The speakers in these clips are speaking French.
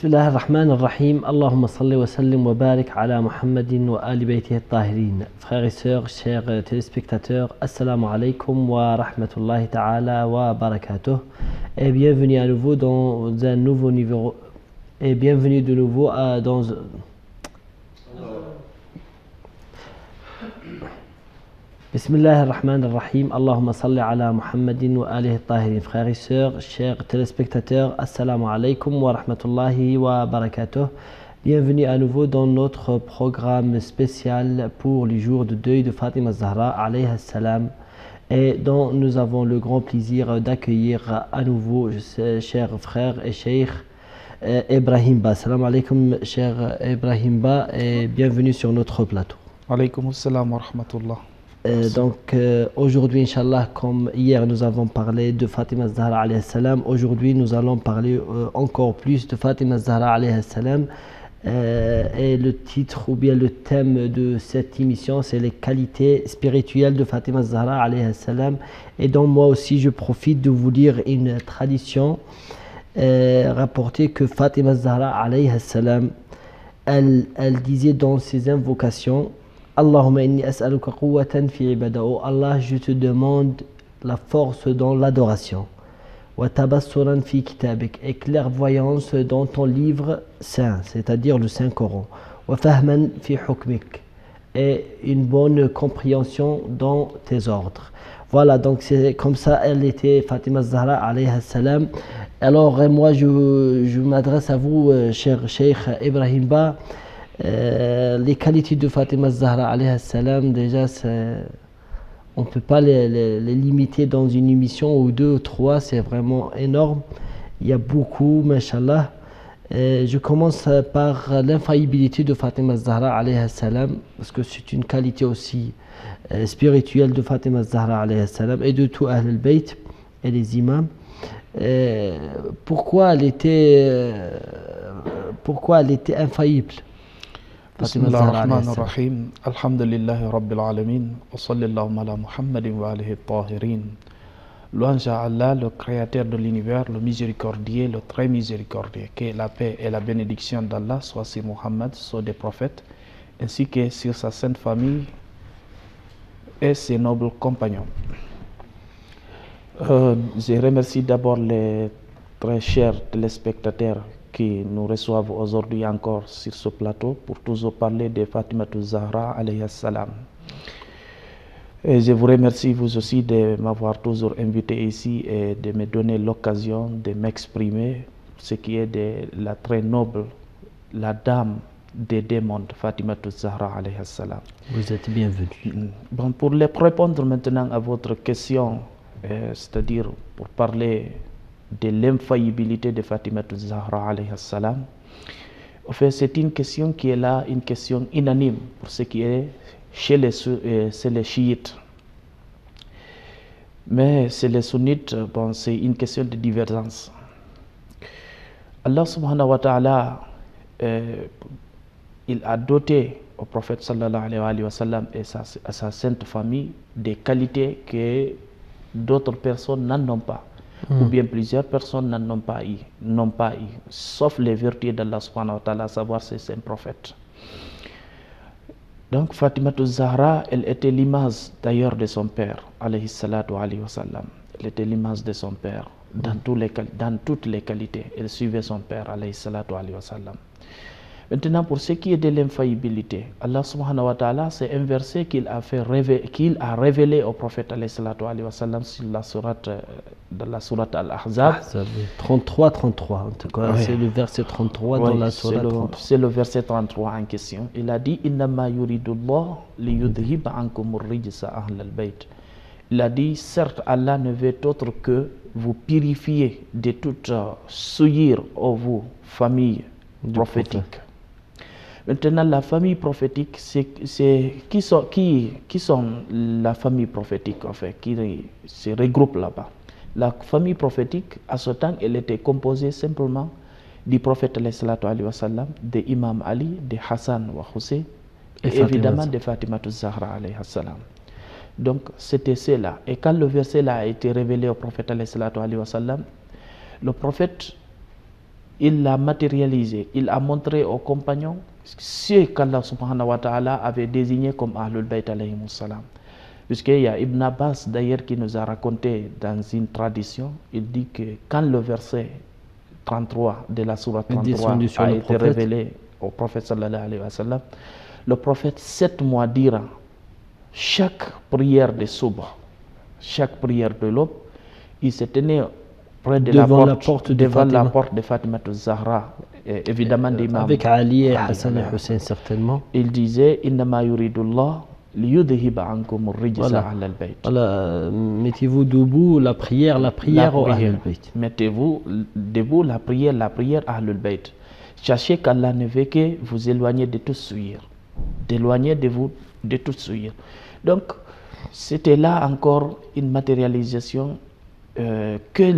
بسم الله الرحمن الرحيم. اللهم صل وسلم وبارك على محمد وآل بيته الطاهرين. Frères et sœurs, chers téléspectateurs, assalamu alaikum wa rahmatullahi ta'ala wa barakatuh. Et bienvenue à nouveau dans un nouveau numéro. Et bienvenue de nouveau dans. Bismillah ar-Rahman ar-Rahim. Allahumma salli ala Muhammadin wa alihi tahirin. Frères et sœurs, chers téléspectateurs, assalamu alaikum wa rahmatullahi wa barakatuh. Bienvenue à nouveau dans notre programme spécial pour les jours de deuil de Fatima Zahra alayha salam, et dont nous avons le grand plaisir d'accueillir à nouveau cher frère et cheikh Ibrahim Ba. Assalamu alaikum cher Ibrahim Ba, et bienvenue sur notre plateau. Alaykoum assalam wa rahmatullah. Aujourd'hui, Inch'Allah, comme hier nous avons parlé de Fatima Zahra alayhi salam, aujourd'hui nous allons parler encore plus de Fatima Zahra alayhi salam, et le titre ou bien le thème de cette émission, c'est les qualités spirituelles de Fatima Zahra alayhi salam. Et donc moi aussi je profite de vous lire une tradition rapportée que Fatima Zahra alayhi salam, elle disait dans ses invocations: Allahumma inni as'aluka quwwatan fi ibada. Oh Allah, je te demande la force dans l'adoration. Wa tabassuran fi kitabik, et clairvoyance dans ton livre saint, c'est-à-dire le Saint-Coran. Wa fahman fi hukmik, et une bonne compréhension dans tes ordres. Voilà, donc c'est comme ça elle était, Fatima Zahra alayha salam. Alors moi je m'adresse à vous, cher Cheikh Ibrahim Ba. Les qualités de Fatima Zahra alayha salam, déjà on ne peut pas les limiter dans une émission ou deux ou trois, c'est vraiment énorme, il y a beaucoup, mashallah. Je commence par l'infaillibilité de Fatima Zahra alayha salam, parce que c'est une qualité aussi spirituelle de Fatima Zahra alayha salam et de tout Ahl al-Bayt et les imams. Pourquoi elle était infaillible? Bismillah ar-Rahman ar-Rahim. Alhamdulillahi Rabbil Alamin. Wa sallallahu ala Muhammadin wa alihi tahirin. Louange à Allah, le créateur de l'univers, le miséricordieux, le très miséricordieux. Que la paix et la bénédiction d'Allah soient sur Muhammad, sur des prophètes, ainsi que sur sa sainte famille et ses nobles compagnons. Je remercie d'abord les très chers téléspectateurs qui nous reçoivent aujourd'hui encore sur ce plateau pour toujours parler de Fatima Zahra alayhi salam. Et je vous remercie vous aussi de m'avoir toujours invité ici et de me donner l'occasion de m'exprimer ce qui est de la très noble, la dame des deux mondes, Fatima Zahra alayhi salam. Vous êtes bienvenue. Bon, pour répondre maintenant à votre question, c'est-à-dire pour parler de l'infaillibilité de Fatima Zahra alayhi salam, en fait, c'est une question qui est là, une question unanime pour ce qui est chez les chiites. Mais chez les sunnites, bon, c'est une question de divergence. Allah subhanahu wa ta'ala, il a doté au prophète sallallahu alayhi wa sallam et à sa sainte famille des qualités que d'autres personnes n'en ont pas. Ou bien plusieurs personnes n'ont pas eu, sauf les vertus d'Allah subhanahu wa ta'ala, à savoir ses saints prophètes. Donc Fatima Zahra, elle était l'image d'ailleurs de son père, alayhi salatu alayhi wa sallam. Elle était l'image de son père dans toutes les qualités. Elle suivait son père, alayhi salatu alayhi wa sallam. Maintenant, pour ce qui est de l'infaillibilité, Allah subhanahu wa ta'ala, c'est un verset qu'il a révélé au prophète alayhi salatu alayhi wa sallam sur la sourate, dans la sourate Al-Ahzab. 33, en tout cas, c'est le verset 33 dans la sourate 33. C'est le verset 33 en question. Il a dit, Innama yuridullah liyudhiba ankumur rijsa ahlal bayt. Il a dit, certes, Allah ne veut autre que vous purifier de toute souillure, ô vous, famille prophétique. Maintenant, la famille prophétique, qui sont la famille prophétique, en fait, qui se regroupe là-bas. La famille prophétique, à ce temps, elle était composée simplement du prophète alayhi wa sallam, de Imam Ali, de Hassan wa Hussein, et évidemment de Fatima Zahra alayhi salam. Donc, c'était cela. Et quand le verset là a été révélé au prophète alayhi wa sallam, le prophète, il l'a matérialisé, il a montré aux compagnons ce qu'Allah subhanahu wa ta'ala avait désigné comme Ahlul Bayt alayhi salam. Puisqu'il y a Ibn Abbas d'ailleurs qui nous a raconté dans une tradition, il dit que quand le verset 33 de la sourate 33 a été révélé au prophète sallallahu alayhi wa sallam, le prophète 7 mois durant, chaque prière de Subh, chaque prière de l'aube, il se tenait près de devant la porte de Fatima Zahra, évidemment d'Imam avec Ali et Hassan et Hussein certainement. Il disait Innama yuridullah liyudhiba ankum ar-rijsa ahlal bayt. Voilà, mettez-vous debout, la prière au Ahlul Bayt. Mettez-vous debout, la prière Ahlul Bayt. Sachez qu'Allah ne veut que vous éloigner de toute souillure, d'éloigner de vous de toute souillure. Donc, c'était là encore une matérialisation que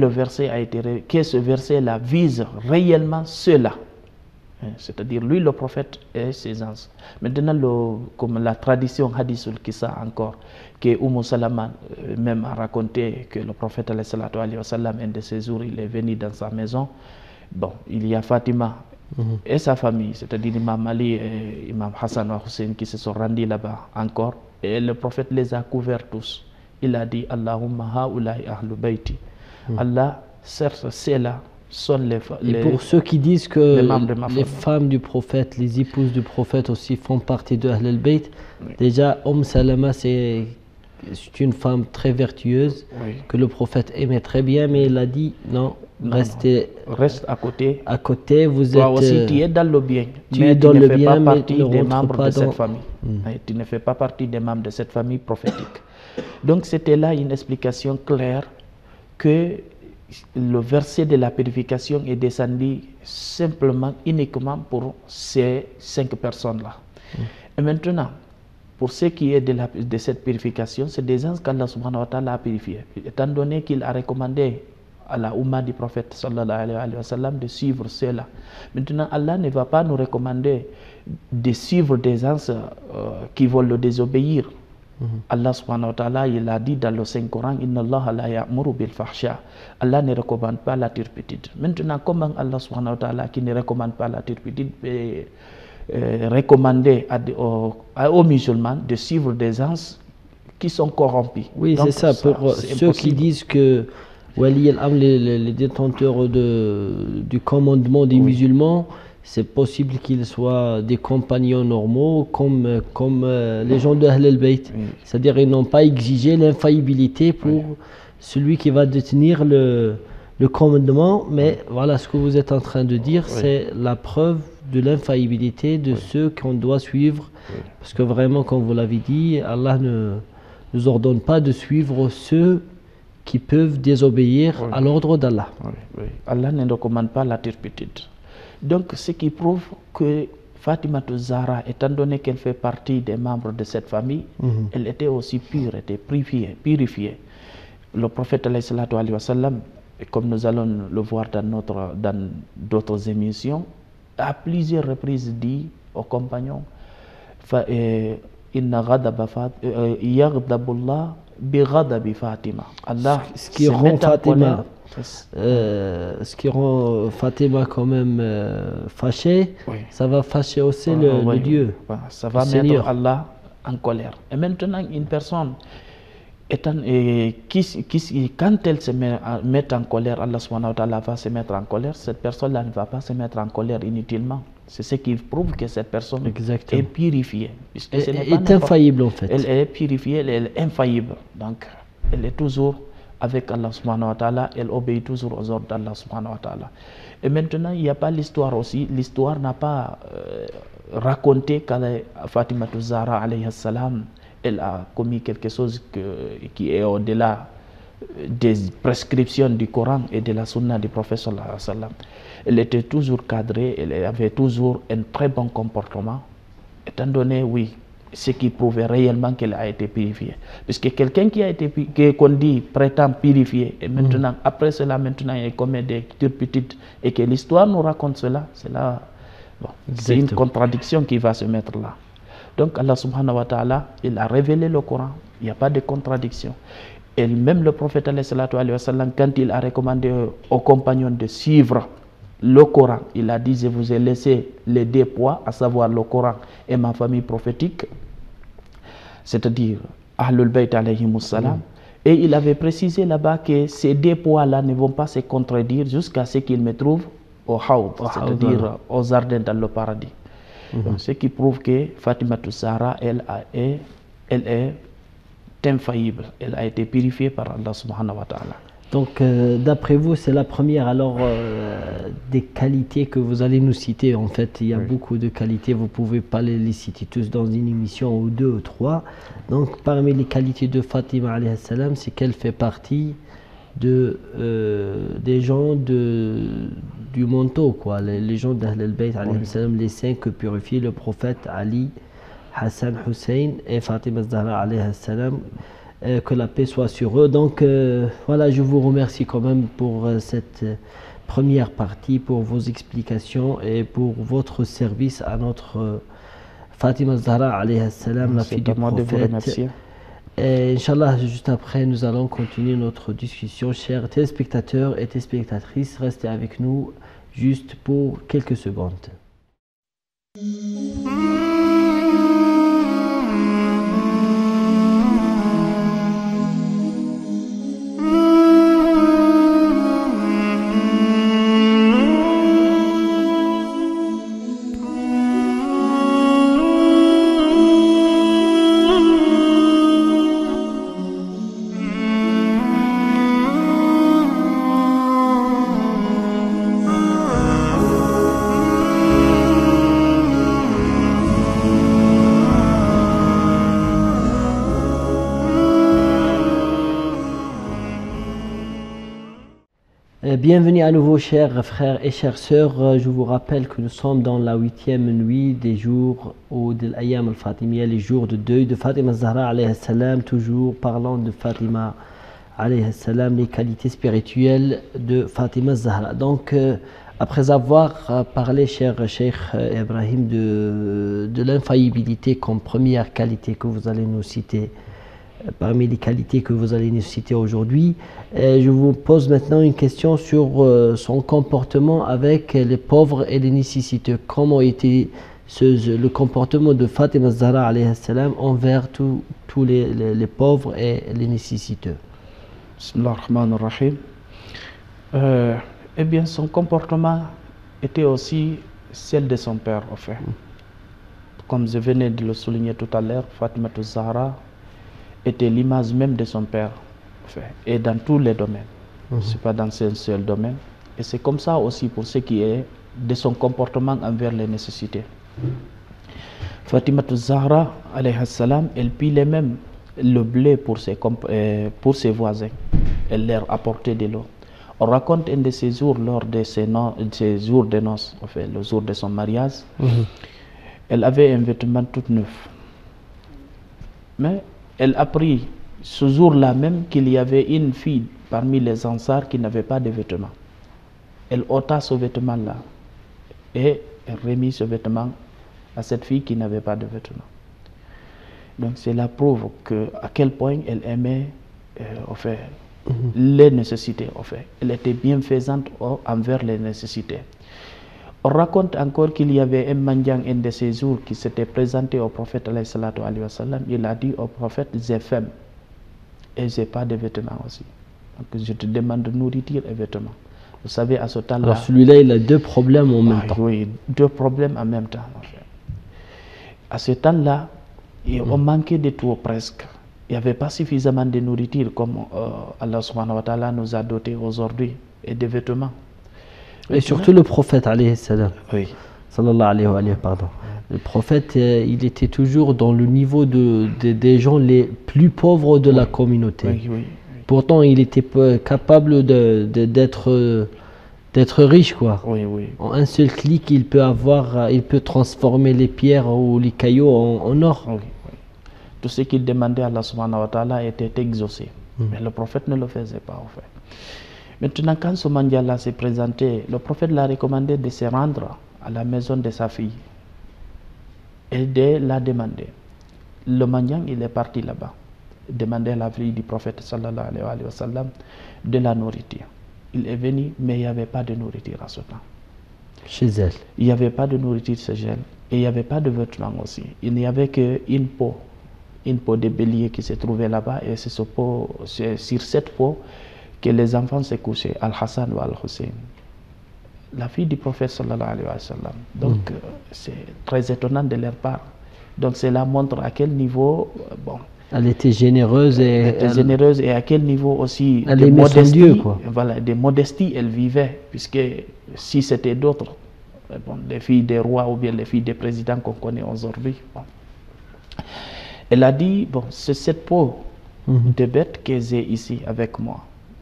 ce verset-là vise réellement cela. C'est-à-dire lui, le prophète et ses anges. Maintenant, comme la tradition hadithul Kissa encore, que Salama même a raconté que le prophète alayhi wa sallam, un de ces jours, il est venu dans sa maison. Bon, il y a Fatima et sa famille, c'est-à-dire Imam Ali et Imam Hassan wa Hussein qui se sont rendus là-bas encore. Et le prophète les a couverts tous. Il a dit Allahumma ha'ulai ahlu bayti. Allah, certes, c'est là. Et pour ceux qui disent que les femmes du prophète, les épouses du prophète aussi font partie de Ahl al-Bayt, déjà Salama c'est une femme très vertueuse, que le prophète aimait très bien, mais il a dit non, reste à côté. À côté, vous êtes aussi, tu es dans le bien, tu es dans le bien, mais tu ne fais pas partie des membres de cette famille. Tu ne fais pas partie des membres de cette famille prophétique. Donc c'était là une explication claire que le verset de la purification est descendu simplement, uniquement pour ces 5 personnes-là. Et maintenant, pour ce qui est de cette purification, c'est des gens qu'Allah subhanahu wa ta'ala a purifiés. Étant donné qu'il a recommandé à la Ummah du prophète sallallahu alayhi wa sallam de suivre cela. Maintenant, Allah ne va pas nous recommander de suivre des gens qui veulent le désobéir. Allah subhanahu wa ta'ala, il a dit dans le Saint-Coran, Inna Allah la ya'muru bil fahsha. Allah ne recommande pas la turpitude. Maintenant, comment Allah subhanahu wa ta'ala, qui ne recommande pas la turpitude, peut recommander aux musulmans de suivre des gens qui sont corrompus? Oui, c'est ça. Pour ceux qui disent que Wali al-Amr, les détenteurs du commandement des musulmans, c'est possible qu'ils soient des compagnons normaux comme les gens de Ahl al-Bayt. C'est-à-dire qu'ils n'ont pas exigé l'infaillibilité pour celui qui va détenir le commandement. Mais voilà, ce que vous êtes en train de dire, c'est la preuve de l'infaillibilité de ceux qu'on doit suivre. Parce que vraiment, comme vous l'avez dit, Allah ne nous ordonne pas de suivre ceux qui peuvent désobéir à l'ordre d'Allah. Allah ne recommande pas la turpitude. Donc, ce qui prouve que Fatima Zahra, étant donné qu'elle fait partie des membres de cette famille, elle était aussi pure, était purifiée. Le prophète alayhi wa sallam, comme nous allons le voir dans d'autres émissions, à plusieurs reprises dit aux compagnons, Inna ghadaba yaghdabullah bi ghadabi Fatima. Allah, ce qui rend Fatima quand même fâchée, ça va fâcher aussi le Dieu. Ça va mettre Allah en colère. Et maintenant, une personne, quand elle se met en colère, Allah subhanahu wa ta'ala va se mettre en colère. Cette personne-là ne va pas se mettre en colère inutilement. C'est ce qui prouve que cette personne Exactement. est purifiée. Puisque ce n'est Elle pas est infaillible en fait. Elle est purifiée, elle est infaillible. Donc, elle est toujours avec Allah subhanahu wa ta'ala, elle obéit toujours aux ordres d'Allah subhanahu wa ta'ala. Et maintenant, il n'y a pas l'histoire aussi. L'histoire n'a pas raconté qu'à Fatima Zahra alayhi salam, elle a commis quelque chose qui est au-delà des prescriptions du Coran et de la sunna du prophète sallallahu alayhi wa sallam. Elle était toujours cadrée, elle avait toujours un très bon comportement, étant donné, oui, ce qui prouvait réellement qu'elle a été purifiée. Puisque quelqu'un qui a été, qu'on dit, prétend purifié, et maintenant, après cela, maintenant, il commet des turpitudes, et que l'histoire nous raconte cela, bon, c'est une contradiction qui va se mettre là. Donc, Allah subhanahu wa ta'ala, il a révélé le Coran, il n'y a pas de contradiction. Et même le prophète, quand il a recommandé aux compagnons de suivre le Coran, il a dit: je vous ai laissé les deux poids, à savoir le Coran et ma famille prophétique, c'est-à-dire Ahlul Bayt alayhimus salam. Et il avait précisé là-bas que ces deux poids-là ne vont pas se contredire jusqu'à ce qu'ils me trouvent au Hawd, c'est-à-dire aux jardins dans le paradis. Donc, ce qui prouve que Fatima Zahra, elle est infaillible, elle a été purifiée par Allah subhanahu wa ta'ala. Donc, d'après vous, c'est la première alors des qualités que vous allez nous citer. En fait, il y a beaucoup de qualités, vous ne pouvez pas les citer tous dans une émission ou deux ou trois. Donc, parmi les qualités de Fatima alayhi salam, c'est qu'elle fait partie des gens du manteau, quoi. Les gens d'Ahl al-Bayt alayhi salam, les saints que purifie le prophète Ali, Hassan, Hussein et Fatima Zahra alayhi salam. Que la paix soit sur eux. Donc voilà, je vous remercie quand même pour cette première partie, pour vos explications et pour votre service à notre Fatima Zahra alayhi salam, la fille du prophète. Et Inch'Allah, juste après, nous allons continuer notre discussion. Chers téléspectateurs et téléspectatrices, restez avec nous juste pour quelques secondes. Bienvenue à nouveau, chers frères et chères sœurs. Je vous rappelle que nous sommes dans la 8e nuit des jours ou de l'Ayyam al-Fatimiyya, les jours de deuil de Fatima Zahra alayhi salam, toujours parlant de Fatima alayhi salam, les qualités spirituelles de Fatima Zahra. Donc, après avoir parlé, cher Cheikh Ibrahim, de l'infaillibilité comme première qualité que vous allez nous citer, parmi les qualités que vous allez nous citer aujourd'hui, je vous pose maintenant une question sur son comportement avec les pauvres et les nécessiteux. Comment était le comportement de Fatima Zahra alayhi salam envers tous les pauvres et les nécessiteux? Bismillah ar-Rahman ar-Rahim. Eh bien, son comportement était aussi celle de son père, en fait. Comme je venais de le souligner tout à l'heure, Fatima Zahra était l'image même de son père, en fait, et dans tous les domaines. Ce n'est pas dans un seul domaine. Et c'est comme ça aussi pour ce qui est de son comportement envers les nécessités. Fatima Zahra, alayhi salam, elle pilait même le blé pour ses voisins. Elle leur apportait de l'eau. On raconte un de ces jours, lors de ses jours de noces, en fait, le jour de son mariage, elle avait un vêtement tout neuf. Mais elle a appris ce jour-là même qu'il y avait une fille parmi les Ansars qui n'avait pas de vêtements. Elle ôta ce vêtement-là et elle remit ce vêtement à cette fille qui n'avait pas de vêtements. Donc c'est la preuve à quel point elle aimait les nécessités. Elle était bienfaisante envers les nécessités. On raconte encore qu'il y avait un mendiant un de ces jours qui s'était présenté au prophète alayhi wa sallam. Il a dit au prophète: j'ai faim et j'ai pas de vêtements aussi. Donc je te demande de nourriture et vêtements. Vous savez, à ce temps-là... Alors celui-là, il a deux problèmes en même temps. Oui, deux problèmes en même temps. En fait. À ce temps-là, on manquait de tout presque. Il n'y avait pas suffisamment de nourriture comme Allah subhanahu wa ta'ala nous a dotés aujourd'hui, et de vêtements. Et surtout le prophète, alayhi salam. Oui. Sallallahu alayhi wa alayhi, pardon. Le prophète, il était toujours dans le niveau des gens les plus pauvres de la communauté. Oui, oui. Pourtant, il était capable d'être riche, quoi. Oui, oui. En un seul clic, il peut transformer les pierres ou les cailloux en or. Oui, oui. Tout ce qu'il demandait à Allah subhanahu wa ta'ala était exaucé. Mais le prophète ne le faisait pas, en fait. Maintenant, quand ce mendiant-là s'est présenté, le prophète l'a recommandé de se rendre à la maison de sa fille et de la demander. Le mendiant, il est parti là-bas, demander à la fille du prophète sallallahu alayhi wa sallam de la nourriture. Il est venu, mais il n'y avait pas de nourriture à ce temps. Chez elle. Il n'y avait pas de nourriture chez elle et il n'y avait pas de vêtements aussi. Il n'y avait qu'une peau de bélier qui se trouvait là-bas, et c'est sur cette peau que les enfants se couchaient, Al-Hassan ou Al-Hussein, la fille du prophète sallallahu alayhi wa sallam. Donc c'est très étonnant de leur part. Donc cela montre à quel niveau, bon, elle était généreuse et à quel niveau aussi elle de aimait son modestie, Dieu, quoi. voilà, de modestie elle vivait, puisque si c'était d'autres, bon, les filles des rois ou bien les filles des présidents qu'on connaît aujourd'hui, bon. Elle a dit, bon, c'est cette peau de bête que j'ai ici avec moi.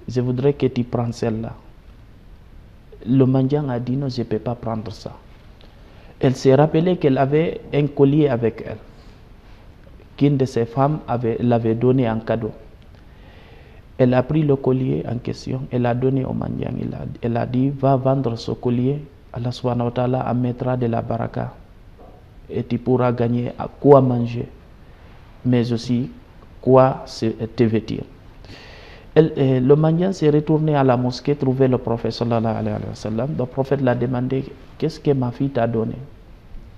Je voudrais que tu prennes celle-là. Le mendiant a dit, non, je ne peux pas prendre ça. Elle s'est rappelée qu'elle avait un collier avec elle, qu'une de ses femmes l'avait donné en cadeau. Elle a pris le collier en question, elle l'a donné au mendiant. Elle a dit, va vendre ce collier, Allah subhanahu wa ta'ala mettra de la baraka et tu pourras gagner à quoi manger, mais aussi quoi te vêtir. Le mendiant s'est retourné à la mosquée, trouver le prophète sallallahu alayhi wa sallam. Le prophète l'a demandé, qu'est-ce que ma fille t'a donné?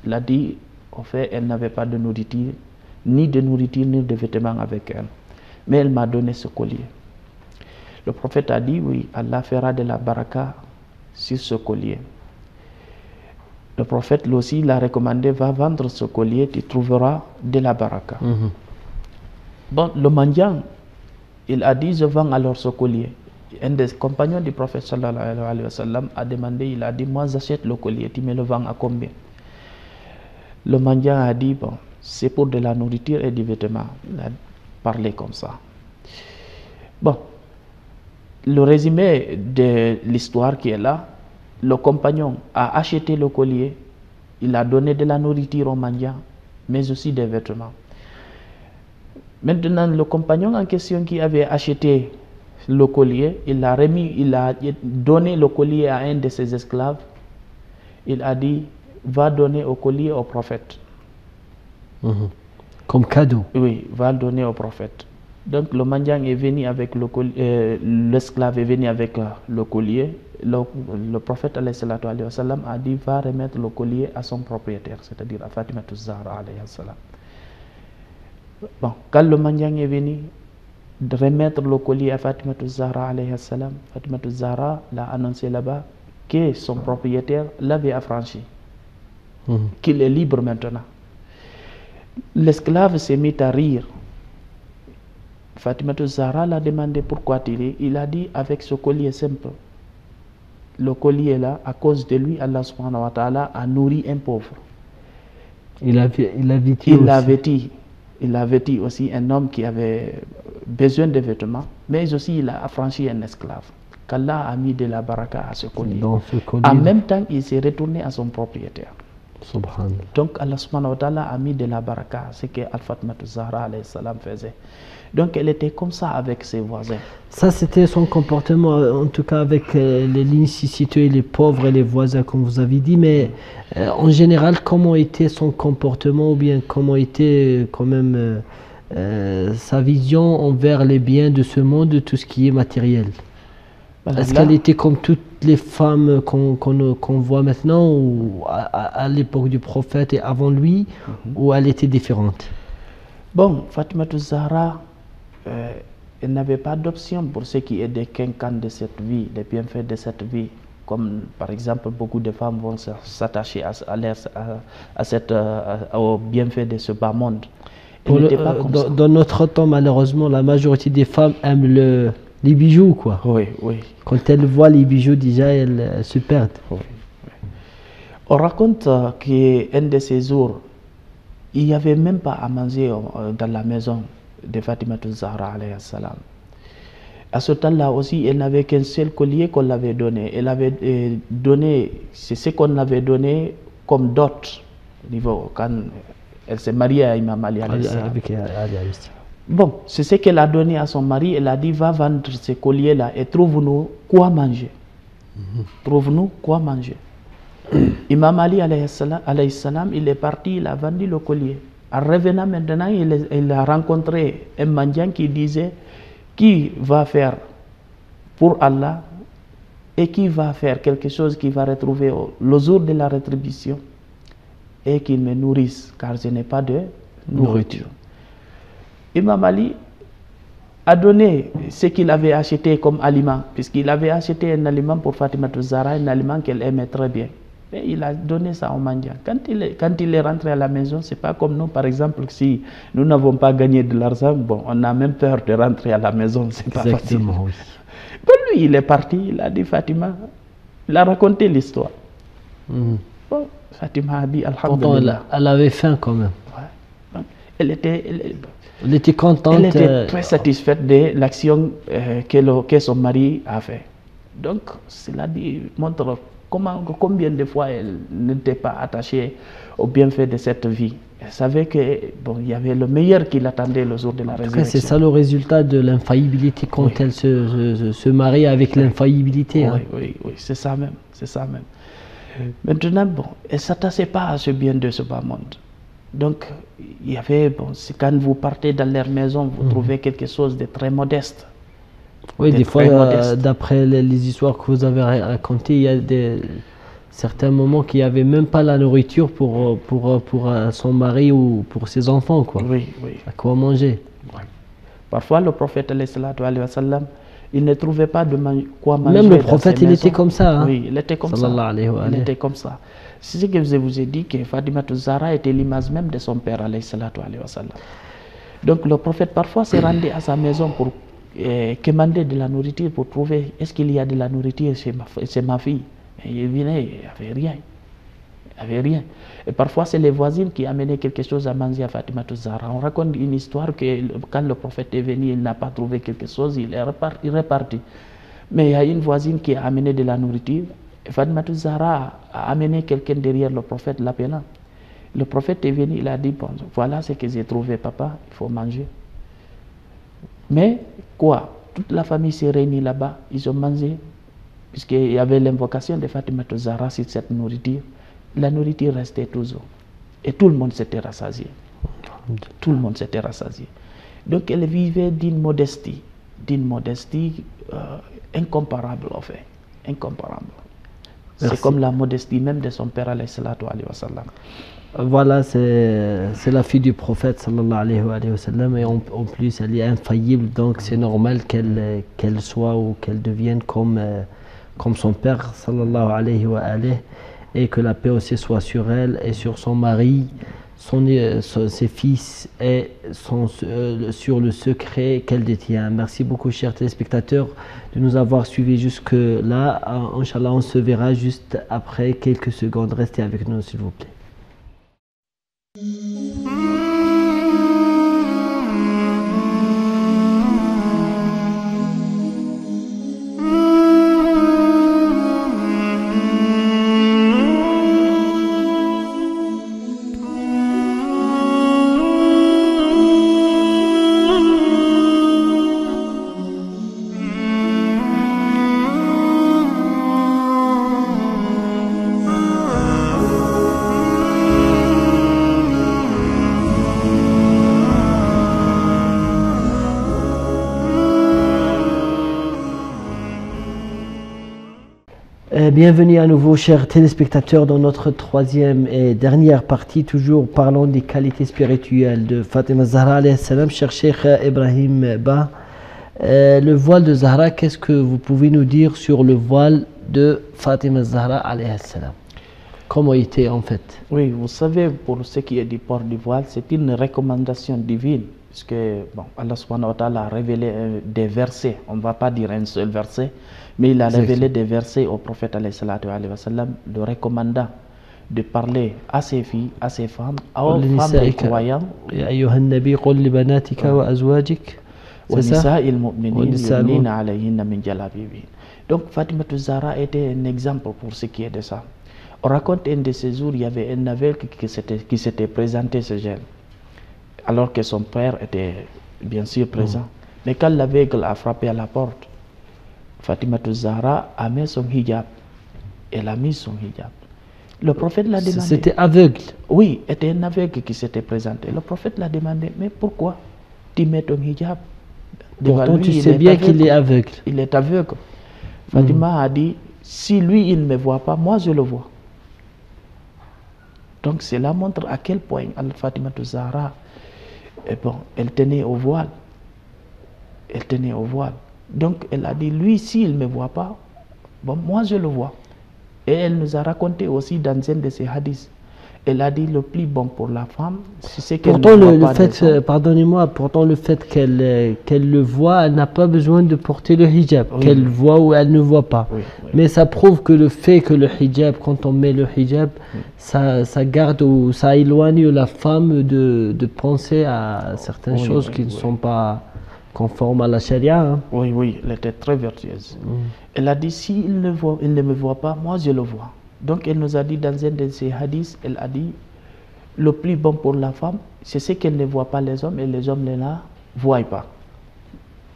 Il a dit, en fait, elle n'avait pas de nourriture, ni de vêtements avec elle. Mais elle m'a donné ce collier. Le prophète a dit, oui, Allah fera de la baraka sur ce collier. Le prophète lui aussi l'a recommandé, va vendre ce collier, tu trouveras de la baraka. Bon, le mendiant, il a dit, je vends alors ce collier. Un des compagnons du prophète sallallahu alayhi wa sallam a demandé, il a dit, moi j'achète le collier, tu me le vends à combien? Le mendiant a dit, bon, c'est pour de la nourriture et du vêtement. Il a parlé comme ça. Bon, le résumé de l'histoire qui est là, le compagnon a acheté le collier, il a donné de la nourriture au mendiant, mais aussi des vêtements. Maintenant, le compagnon en question qui avait acheté le collier, il a donné le collier à un de ses esclaves. Il a dit, va donner au collier au prophète. Comme cadeau. Oui, va le donner au prophète. Donc le mendiant est venu avec le collier, l'esclave est venu avec le collier. Le prophète alayhi wa sallam a dit, va remettre le collier à son propriétaire, c'est-à-dire à Fatima Zahra alayhi salam. Bon, quand le mendiant est venu de remettre le collier à Fatima Zahra alayhi salam, Fatima Zahra l'a annoncé là-bas que son propriétaire l'avait affranchi, qu'il est libre maintenant. L'esclave s'est mis à rire. Fatima Zahra l'a demandé pourquoi tu ris. Il a dit, avec ce collier simple, le collier là, à cause de lui, Allah subhanahu wa ta'ala a nourri un pauvre. Il a vêti aussi un homme qui avait besoin de vêtements, mais aussi il a affranchi un esclave. Qu'Allah a mis de la baraka à ce collier. En même temps, il s'est retourné à son propriétaire. Donc Allah subhanahu wa ta'ala a mis de la baraka, ce que Al-Fatima Zahra alayhi salam faisait. Donc elle était comme ça avec ses voisins. Ça c'était son comportement, en tout cas avec les lignes situées, les pauvres et les voisins comme vous avez dit, mais en général comment était son comportement ou bien comment était quand même sa vision envers les biens de ce monde, de tout ce qui est matériel? Est-ce qu'elle était comme toutes les femmes qu'on voit maintenant ou à l'époque du prophète et avant lui, ou elle était différente? Bon, Fatima Zahra elle n'avait pas d'option pour ce qui est des quinquants de cette vie, des bienfaits de cette vie. Comme par exemple, beaucoup de femmes vont s'attacher au bienfait de ce bas monde. Dans notre temps, malheureusement, la majorité des femmes aiment les bijoux, quoi. Oui, oui. Quand elles voient les bijoux, déjà, elles se perdent. Oui, oui. On raconte qu'un de ces jours, il n'y avait même pas à manger dans la maison de Fatima Zahra alayhi salam. À ce temps-là aussi, elle n'avait qu'un seul collier qu'on l'avait donné. Elle avait donné, c'est ce qu'on avait donné comme dot quand elle s'est mariée à Imam Ali alayhi salam. Bon, c'est ce qu'elle a donné à son mari. Elle a dit, va vendre ces colliers-là et trouve-nous quoi manger. Trouve-nous quoi manger. Imam Ali alayhi salam, il est parti, il a vendu le collier. En revenant maintenant, il a rencontré un mendiant qui disait, qui va faire pour Allah et qui va faire quelque chose qui va retrouver le jour de la rétribution et qu'il me nourrisse, car je n'ai pas de nourriture. Imam Ali a donné ce qu'il avait acheté comme aliment, puisqu'il avait acheté un aliment pour Fatima Zahra, un aliment qu'elle aimait très bien. Et il a donné ça au mendiant. Quand il est rentré à la maison, c'est pas comme nous, par exemple, si nous n'avons pas gagné de l'argent, bon, on a même peur de rentrer à la maison, c'est pas facile. Oui. Bon, lui, il est parti, il a dit Fatima, il a raconté l'histoire. Bon, Fatima a dit Alhamdulillah. Pourtant, elle avait faim quand même. Ouais. Donc, elle était contente. Elle était très satisfaite de l'action que son mari a fait. Donc, cela montre combien de fois elle n'était pas attachée au bienfait de cette vie. Elle savait que bon, il y avait le meilleur qui l'attendait le jour de la résurrection. C'est ça le résultat de l'infaillibilité quand elle se marie avec l'infaillibilité. Oui, oui, oui, c'est ça même, c'est ça même. Maintenant, bon, elle ne s'attachait pas à ce bien de ce bas monde. Donc, il y avait, bon, quand vous partez dans leur maison, vous trouvez quelque chose de très modeste. Oui, des fois, d'après les histoires que vous avez racontées, il y a certains moments qu'il n'y avait même pas la nourriture pour son mari ou pour ses enfants, quoi. Oui, oui. À quoi manger. Oui. Parfois, le prophète, il ne trouvait pas quoi manger. Même le prophète, il était comme ça. Hein? Oui, il était comme ça. Il était comme ça. C'est ce que je vous ai dit, que Fatima Zahra était l'image même de son père, alayhi salatu alayhi wa sallam. Donc, le prophète, parfois, s'est rendu à sa maison pour commander de la nourriture, pour trouver est-ce qu'il y a de la nourriture chez ma fille. Et il venait, il n'y avait rien. Il n'y avait rien. Et parfois, c'est les voisines qui amenaient quelque chose à manger à Fatima Zahra. On raconte une histoire que quand le prophète est venu, il n'a pas trouvé quelque chose, il est reparti. Mais il y a une voisine qui a amené de la nourriture. Et Fatima Zahra a amené quelqu'un derrière le prophète, l'appelant. Le prophète est venu, il a dit, bon, voilà ce que j'ai trouvé, papa, il faut manger. Mais quoi? Toute la famille s'est réunie là-bas, ils ont mangé, puisqu'il y avait l'invocation de Fatima Zahra sur cette nourriture. La nourriture restait toujours. Et tout le monde s'était rassasié. Tout le monde s'était rassasié. Donc elle vivait d'une modestie incomparable en fait. Incomparable. C'est comme la modestie même de son père alayhi salatu alayhi wa sallam. Voilà, c'est la fille du prophète sallallahu alayhi wa sallam, et en plus elle est infaillible, donc c'est normal qu'elle soit ou qu'elle devienne comme son père sallallahu alayhi wa alayhi, et que la paix aussi soit sur elle et sur son mari, ses fils et sur le secret qu'elle détient. Merci beaucoup, chers téléspectateurs, de nous avoir suivis jusque-là. Inch'Allah, on se verra juste après quelques secondes. Restez avec nous, s'il vous plaît. Bienvenue à nouveau, chers téléspectateurs, dans notre troisième et dernière partie. Toujours parlons des qualités spirituelles de Fatima Zahra alayhi salam. Cher Cheikh Ibrahim Ba, Le voile de Zahra, qu'est-ce que vous pouvez nous dire sur le voile de Fatima Zahra alayhi salam? Comment était en fait? Oui, vous savez, pour ce qui est du port du voile, c'est une recommandation divine, puisque bon, Allah subhanahu wa ta'ala a révélé des versets, on ne va pas dire un seul verset, mais il a révélé des versets au prophète alayhi salam, le recommandant de parler à ses filles, à ses femmes, aux femmes des croyants. يا أيها النبي قل لبناتك وأزواجك ونساء المؤمنين يدنين عليهن من جلابيبهن. Donc Fatima Zahra était un exemple pour ce qui est de ça. On raconte un de ces jours, il y avait un aveugle qui s'était présenté ce jeune, alors que son père était bien sûr présent. Mais quand l'aveugle a frappé à la porte, Fatima Zahra a mis son hijab. Elle a mis son hijab. Le prophète l'a demandé. C'était aveugle? Oui, c'était un aveugle qui s'était présenté. Le prophète l'a demandé, mais pourquoi tu mets ton hijab? Pourtant, tu sais bien qu'il est aveugle. Il est aveugle. Fatima a dit, si lui, il ne me voit pas, moi, je le vois. Donc, cela montre à quel point Fatima Zahra, bon, elle tenait au voile. Elle tenait au voile. Donc, elle a dit, lui, s'il ne me voit pas, bon, moi, je le vois. Et elle nous a raconté aussi dans un de ses hadiths. Elle a dit le plus bon pour la femme, c'est qu'elle pourtant ne voit pas pardonnez-moi, pourtant le fait qu'elle le voit, elle n'a pas besoin de porter le hijab, qu'elle voit ou elle ne voit pas. Mais ça prouve que le fait que le hijab, quand on met le hijab, ça garde ou ça éloigne la femme de penser à certaines choses qui ne sont pas conformes à la charia. Hein. Oui, elle était très vertueuse. Elle a dit, s'il ne me voit pas, moi je le vois. Donc elle nous a dit dans un de ses hadiths, elle a dit, le plus bon pour la femme, c'est ce qu'elle ne voit pas les hommes et les hommes ne la voient pas.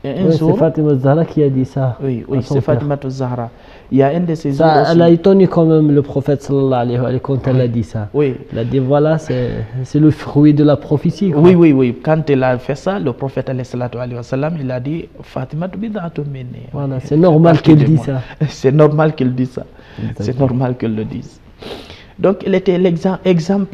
C'est Fatima Zahra qui a dit ça. Oui, c'est Fatima Zahra. Il y a un de ses ça, elle a étonné quand même le prophète sallallahu alayhi wa sallam quand elle a dit ça. Oui. Elle a dit voilà, c'est le fruit de la prophétie. Quoi. Oui. Quand elle a fait ça, le prophète alayhi wa sallam, il a dit Fatima bid'atun minni. Voilà, c'est normal qu'elle dise ça. C'est normal qu'elle dise ça. C'est normal qu'elle le dise. Donc, elle était l'exemple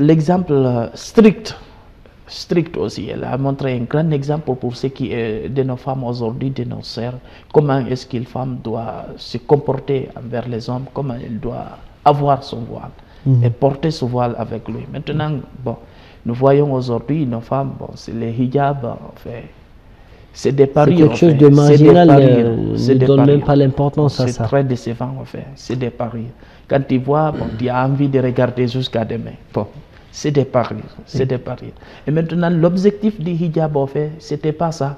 strict aussi. Elle a montré un grand exemple pour ce qui est de nos femmes aujourd'hui, de nos sœurs. Comment est-ce qu'une femme doit se comporter envers les hommes, comment elle doit avoir son voile et porter son voile avec lui. Maintenant, bon, nous voyons aujourd'hui nos femmes, bon, c'est les hijabs, enfin, c'est des paris. C'est quelque chose de marginal, ne donne même pas l'importance à ça. C'est très décevant, en fait. C'est des paris. Quand tu vois, bon, tu as envie de regarder jusqu'à demain. Bon. C'est des paris, c'est des paris. Et maintenant, l'objectif du hijab, en fait, c'était pas ça.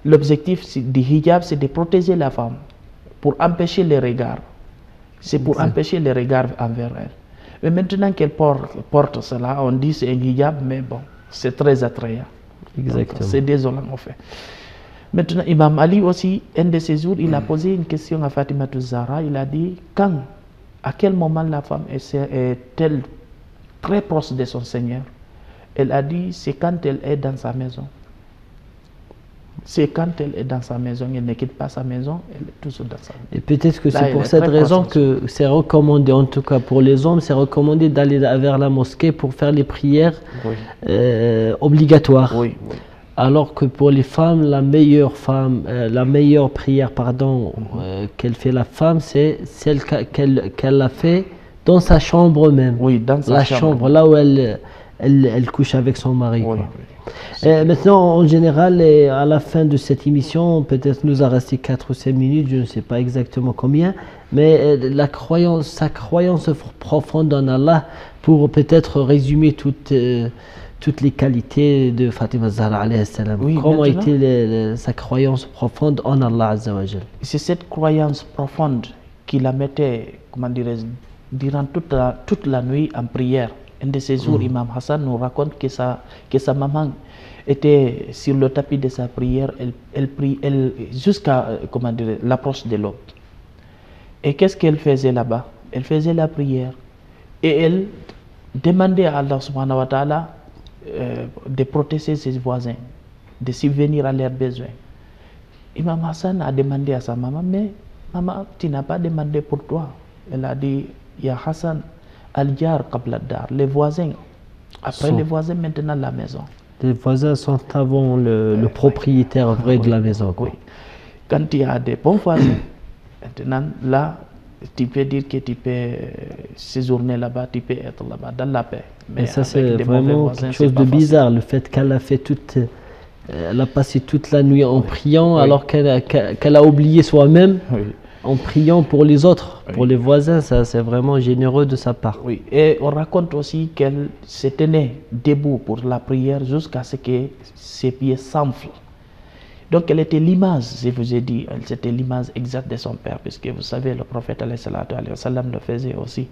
L'objectif du hijab, c'est de protéger la femme, pour empêcher les regards. C'est pour empêcher les regards envers elle. Mais maintenant qu'elle porte cela, on dit c'est un hijab, mais bon, c'est très attrayant. Exactement. C'est désolant, en fait. Maintenant, Imam Ali aussi, un de ces jours, il a posé une question à Fatima Zahra. Il a dit, à quel moment la femme est-elle très proche de son Seigneur? Elle a dit, c'est quand elle est dans sa maison. C'est quand elle est dans sa maison, elle ne quitte pas sa maison, elle est toujours dans sa maison. Et peut-être que c'est pour cette raison que c'est recommandé, en tout cas pour les hommes, c'est recommandé d'aller vers la mosquée pour faire les prières obligatoires. Oui. Alors que pour les femmes, la meilleure prière, qu'elle fait la femme, c'est celle qu'elle a fait dans sa chambre même. Oui, dans sa chambre. Là où elle couche avec son mari. Oui. Maintenant, en général, à la fin de cette émission, peut-être nous a resté 4 ou 5 minutes, je ne sais pas exactement combien, mais sa croyance profonde en Allah, pour peut-être résumer toutes les qualités de Fatima Zahra alayhi salam. Comment était sa croyance profonde en Allah Azza wa Jal? C'est cette croyance profonde qui la mettait, comment dirais-je, durant toute la nuit en prière. Un de ces jours, Imam Hassan nous raconte que sa maman était sur le tapis de sa prière, elle prie jusqu'à l'approche de l'aube. Et qu'est-ce qu'elle faisait là-bas? Elle faisait la prière et elle demandait à Allah subhanahu wa ta'ala de protéger ses voisins, de subvenir à leurs besoins. Imam Hassan a demandé à sa maman, mais maman, tu n'as pas demandé pour toi. Elle a dit, Ya Hassan, al-jar qabla dar, les voisins, après les voisins, maintenant la maison. Les voisins sont avant le propriétaire vrai de la maison. Quoi. Oui. Quand tu as des bons voisins, maintenant, là, tu peux dire que tu peux séjourner là-bas, tu peux être là-bas dans la paix. Mais ça, c'est vraiment quelque chose de bizarre, le fait qu'elle a fait elle a passé toute la nuit en priant, alors qu'elle a oublié soi-même en priant pour les autres, pour les voisins. Ça, c'est vraiment généreux de sa part. Oui, et on raconte aussi qu'elle se tenait debout pour la prière jusqu'à ce que ses pieds s'enflent. Donc elle était l'image, je vous ai dit, c'était l'image exacte de son père, puisque vous savez, le prophète alayhi wa sallam le faisait aussi,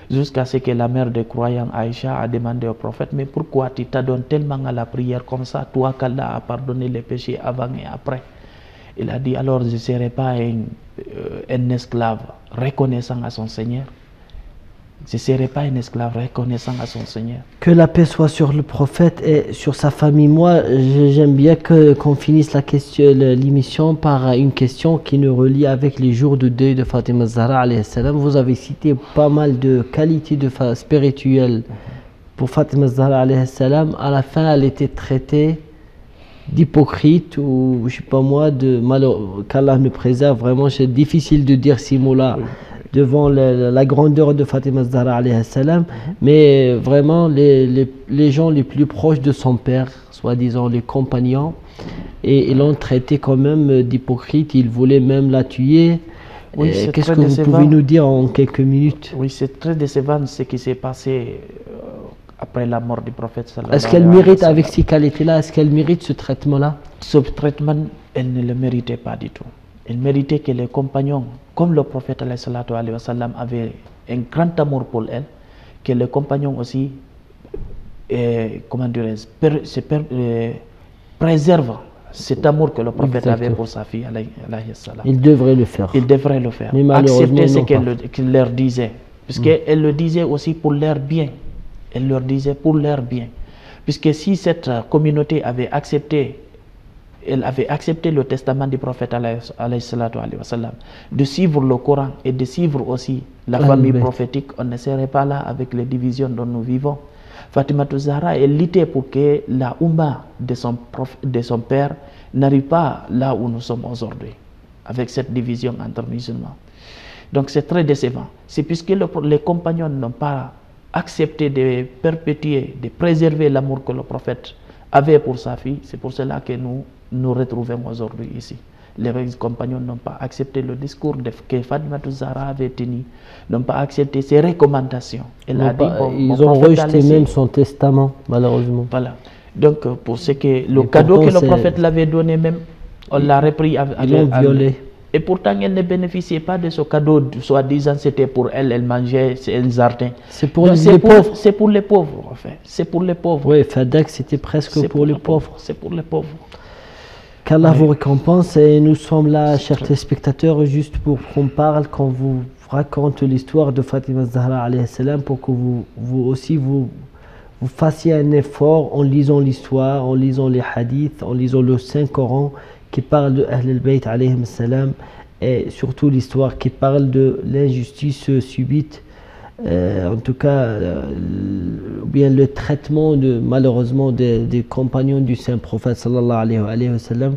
jusqu'à ce que la mère des croyants, Aïcha, a demandé au prophète, mais pourquoi tu t'adonnes tellement à la prière comme ça, toi qu'Allah a pardonné les péchés avant et après? Il a dit, alors je ne serai pas un esclave reconnaissant à son Seigneur. Je ne serai pas un esclave reconnaissant à son Seigneur. Que la paix soit sur le prophète et sur sa famille. Moi, j'aime bien qu'on finisse l'émission par une question qui nous relie avec les jours de deuil de Fatima Zahra alayhi salam. Vous avez cité pas mal de qualités spirituelles pour Fatima Zahra alayhi salam. À la fin, elle était traitée d'hypocrite ou je sais pas moi, qu'Allah nous préserve. Vraiment, c'est difficile de dire ces mots-là devant la grandeur de Fatima Zahra alayhi salam, mais vraiment les gens les plus proches de son père, soi-disant les compagnons, et ils l'ont traité quand même d'hypocrite, ils voulaient même la tuer. Oui, qu'est-ce que vous pouvez nous dire en quelques minutes? Oui, c'est très décevant ce qui s'est passé après la mort du prophète sallallahu Est-ce qu'elle mérite, avec ces qualités-là, est-ce qu'elle mérite ce traitement-là? Ce traitement, elle ne le méritait pas du tout. Elle méritait que les compagnons, comme le prophète alayhi wa sallam avait un grand amour pour elle, que les compagnons aussi, comment dirais-je, préservent cet amour que le prophète avait pour sa fille alayhi salam. Il devrait le faire. Il devrait le faire. Mais accepter ce qu'il leur disait. Puisqu'elle le disait aussi pour leur bien. Elle leur disait pour leur bien. Puisque si cette communauté avait accepté, elle avait accepté le testament du prophète alayhi wa sallam, de suivre le Coran et de suivre aussi la famille prophétique, on ne serait pas là avec les divisions dont nous vivons. Fatima Zahra, elle luttait pour que la Oumma de son père n'arrive pas là où nous sommes aujourd'hui, avec cette division entre musulmans. Donc c'est très décevant. C'est puisque les compagnons n'ont pas accepté de perpétuer, de préserver l'amour que le prophète avait pour sa fille, c'est pour cela que nous retrouvons aujourd'hui ici. Les compagnons n'ont pas accepté le discours que Fatima Zahra avait tenu, n'ont pas accepté ses recommandations. Elle a dit, ils ont rejeté même son testament, malheureusement. Voilà. Donc, pour ce que le cadeau que le prophète l'avait donné même, on l'a repris. Ils l'ont violé. Et pourtant, elle ne bénéficiait pas de ce cadeau, soi-disant c'était pour elle, elle mangeait un jardin. C'est pour les pauvres. C'est pour les pauvres, en fait. C'est pour les pauvres. Oui, Fadak, c'était presque pour les pauvres. C'est pour les pauvres. Qu'Allah vous récompense, et nous sommes là, chers téléspectateurs, juste pour qu'on parle, qu'on vous raconte l'histoire de Fatima Zahra alayhi salam, pour que vous aussi vous fassiez un effort en lisant l'histoire, en lisant les hadiths, en lisant le Saint-Coran qui parle de Ahl al-Bayt alayhi salam, et surtout l'histoire qui parle de l'injustice subite, en tout cas, bien le traitement malheureusement des compagnons du Saint-Prophète sallallahu alayhi wa sallam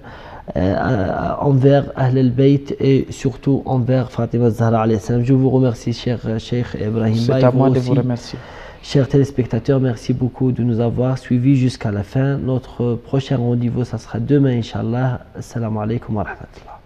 envers Ahl al-Bayt et surtout envers Fatima Zahra alayhi salam. Je vous remercie, cher Cheikh Ibrahim. C'est à moi de vous remercier. Chers téléspectateurs, merci beaucoup de nous avoir suivis jusqu'à la fin. Notre prochain rendez-vous, ça sera demain, Inch'Allah. Assalamu alaikum wa rahmatullah.